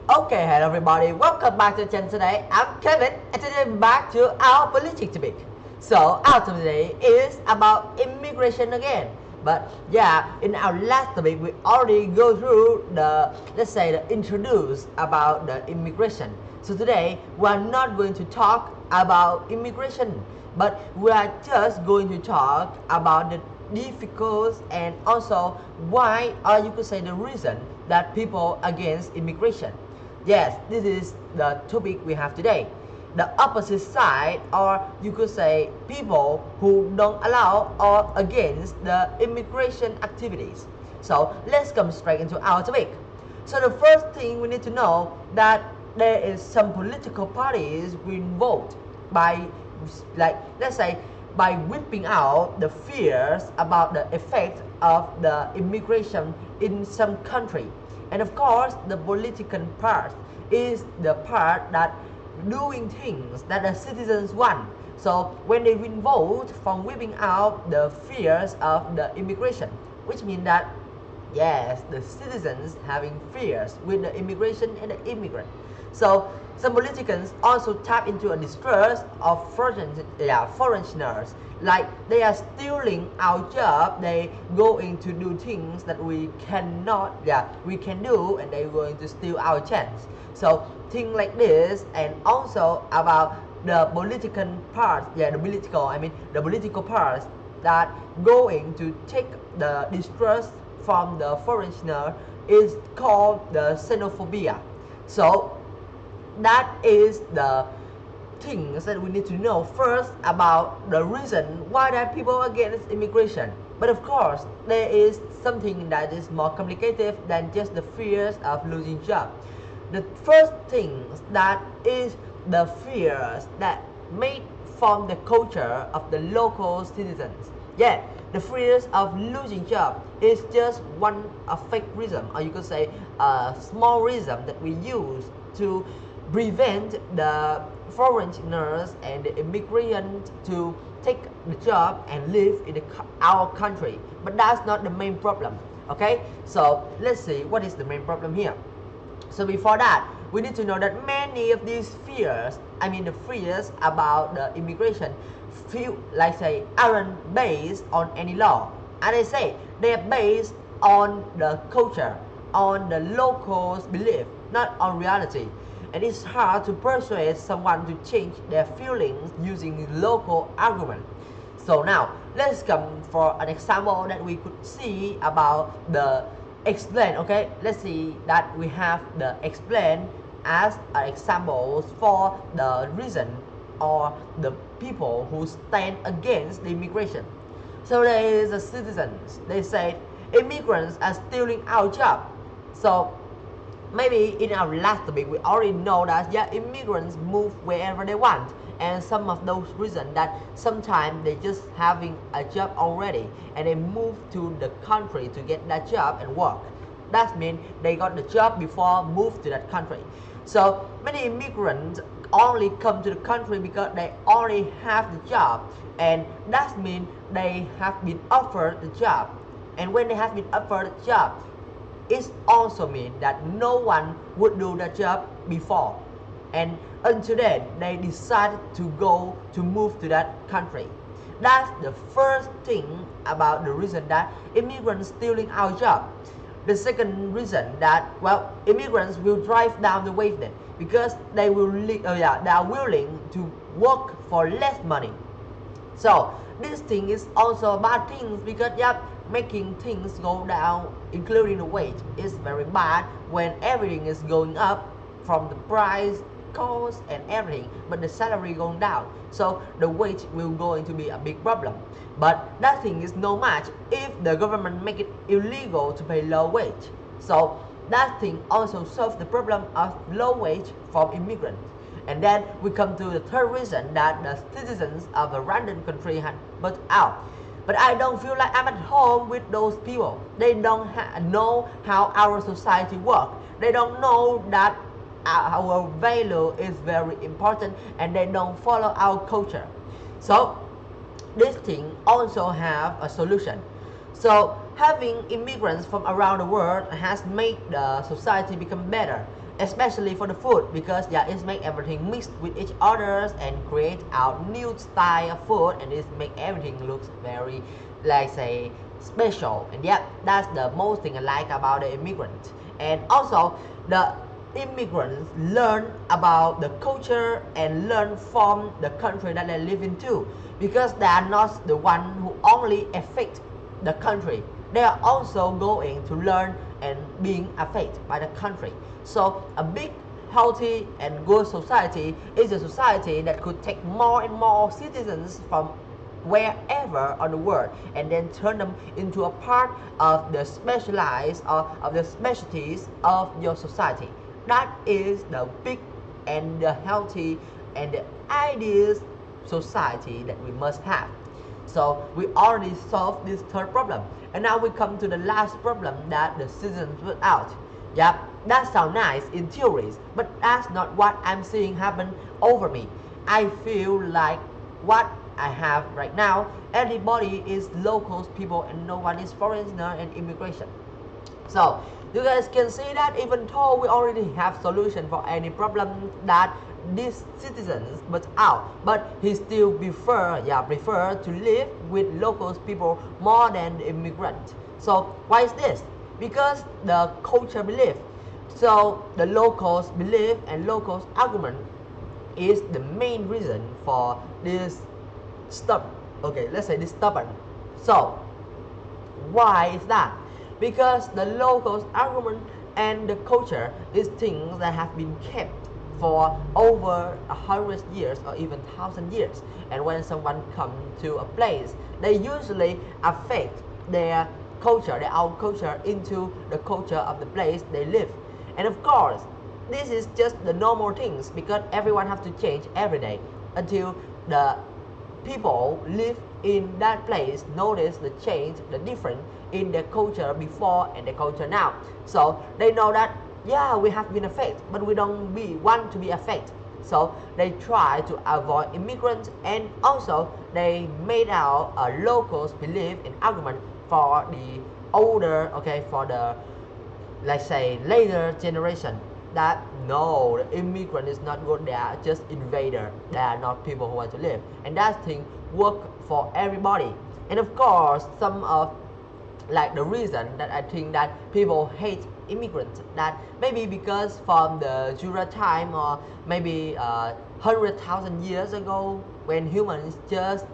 Okay, hello everybody, welcome back to the channel today. I'm Kevin and today we're back to our politics topic. So our topic today is about immigration again. But yeah, in our last topic we already go through the, let's say, the introduce about the immigration. So today we are not going to talk about immigration, but we are just going to talk about the difficult and also why, or you could say the reason that people against immigration. Yes, this is the topic we have today. The opposite side, or you could say people who don't allow or against the immigration activities. So let's come straight into our topic. So the first thing we need to know that there is some political parties involved by, like, let's say, by whipping out the fears about the effect of the immigration in some country. And of course, the political part is the part that doing things that the citizens want. So when they win vote from whipping out the fears of the immigration, which means that yes, the citizens having fears with the immigration and the immigrant. So some politicians also tap into a distrust of foreigners, like they are stealing our job, they going to do things that we cannot, we can do, and they're going to steal our chance. So things like this, and also about the political parts, the political parts that going to take the distrust from the foreigner is called the xenophobia. So that is the things that we need to know first about the reason why that people against immigration. But of course, there is something that is more complicated than just the fears of losing job. The first thing that is the fears that made from the culture of the local citizens. Yeah, the fears of losing job is just one fake reason, or you could say a small reason that we use to prevent the foreigners and the immigrants to take the job and live in our country. But that's not the main problem. Okay, so let's see what is the main problem here. So before that, we need to know that many of these fears, the fears about the immigration, feel like say aren't based on any law. And I say they are based on the culture, on the locals' belief, not on reality. And it's hard to persuade someone to change their feelings using local argument. So now let's come for an example that we could see about the explain. Okay, let's see that we have the explain as examples for the reason or the people who stand against the immigration. So there is the citizens, they say immigrants are stealing our job. So maybe in our last topic we already know that immigrants move wherever they want, and some of those reasons that sometimes they just having a job already and they move to the country to get that job and work. That means they got the job before move to that country. So many immigrants only come to the country because they already have the job, and that means they have been offered the job. And when they have been offered the job, it also means that no one would do the job before, and until then they decided to move to that country. That's the first thing about the reason that immigrants stealing our job. The second reason that immigrants will drive down the wage because they are willing to work for less money. So this thing is also a bad thing because making things go down, including the wage, is very bad when everything is going up from the price, cost and everything, but the salary going down. So the wage will going to be a big problem. But that thing is no match if the government make it illegal to pay low wage. So that thing also solves the problem of low wage from immigrants. And then we come to the third reason that the citizens of a random country had put out. But I don't feel like I'm at home with those people. They don't know how our society works. They don't know that our value is very important, and they don't follow our culture. So this thing also have a solution. So having immigrants from around the world has made the society become better. especially for the food, because yeah, it's make everything mixed with each others and create out new style of food, and it make everything looks very, like say, special. And yeah, that's the most thing I like about the immigrant. And also the immigrants learn about the culture and learn from the country that they live in too, because they are not the one who only affect the country, they are also going to learn and being affected by the country. So a big, healthy and good society is a society that could take more and more citizens from wherever on the world and then turn them into a part of the specialized or of the specialties of your society. That is the big and the healthy and the ideal society that we must have. So we already solved this third problem, and now we come to the last problem that the citizens put out. Yeah, that sounds nice in theories, but that's not what I'm seeing happen over me. I feel like what I have right now, everybody is locals people and no one is foreigner and immigration. So you guys can see that even though we already have solution for any problem that these citizens put out, but he still prefer to live with locals people more than the immigrant. So why is this? Because the culture belief. So the locals belief and locals argument is the main reason for this stubborn. Okay, let's say this stubborn. So why is that? Because the locals argument and the culture is things that have been kept for over 100 years or even 1,000 years, and when someone comes to a place, they usually affect their culture, their own culture, into the culture of the place they live. And of course, this is just the normal things because everyone has to change every day until the people live in that place notice the change, the difference in their culture before and their culture now. So they know that yeah, we have been affected, but we don't want to be affected. So they try to avoid immigrants, and also they made out a locals belief and argument for the older, okay, for the, let's say, later generation, that no, the immigrant is not good, they are just invader, they are not people who want to live, and that thing work for everybody. And of course, some of like the reason that I think that people hate immigrants, that maybe because from the Jura time or maybe 100,000 years ago, when humans just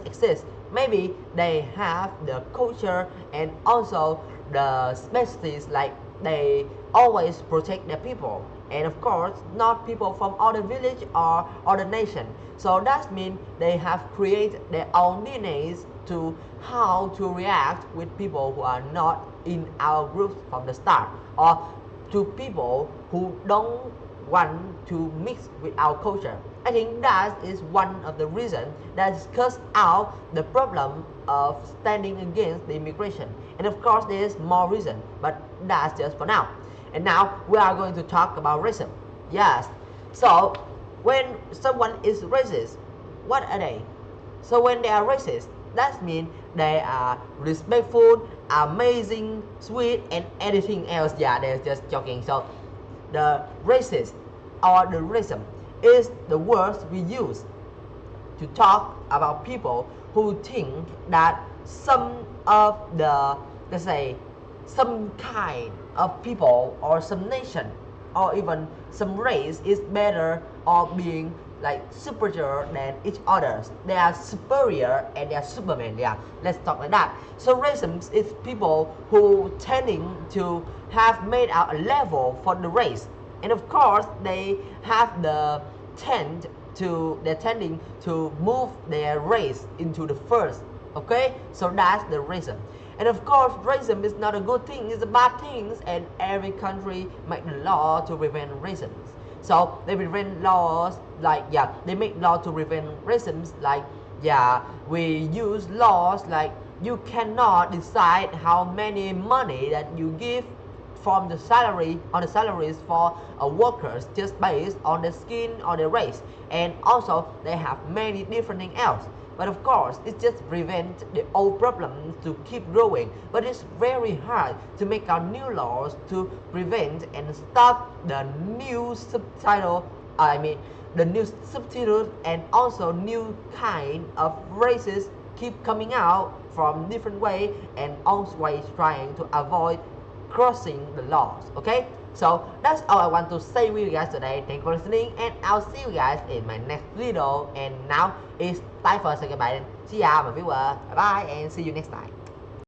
exist, maybe they have the culture and also the specialties, like they always protect their people, and of course not people from other village or other nation. So that means they have created their own DNAs to how to react with people who are not in our groups from the start, or to people who don't want to mix with our culture. I think that is one of the reasons that discuss out the problem of standing against the immigration. And of course there is more reason, but that's just for now. And now we are going to talk about racism. Yes. So when someone is racist, what are they? So when they are racist, that means they are respectful, amazing, sweet, and anything else. Yeah, they're just joking. So the racist or the racism is the words we use to talk about people who think that some of the, let's say, some kind of people or some nation or even some race is better or being like superior than each others. They are superior and they are superman. Yeah, let's talk like that. So racism is people who tending to have made out a level for the race, and of course they have the they're tending to move their race into the first. Okay, so that's the racism. And of course, racism is not a good thing, it's a bad thing, and every country make the law to prevent racism. So they prevent laws like, yeah, they make law to prevent racism, like, yeah, we use laws like you cannot decide how many money that you give from the salary on the salaries for workers just based on the skin or the race. And also they have many different things else. But of course, it just prevents the old problems to keep growing. But it's very hard to make out new laws to prevent and stop the new subtitle. The new substitute and also new kind of races keep coming out from different way and always trying to avoid crossing the laws. Okay, so that's all I want to say with you guys today. Thank you for listening and I'll see you guys in my next video. And now it's time for us to say goodbye. See ya, my viewer. Bye bye and see you next time.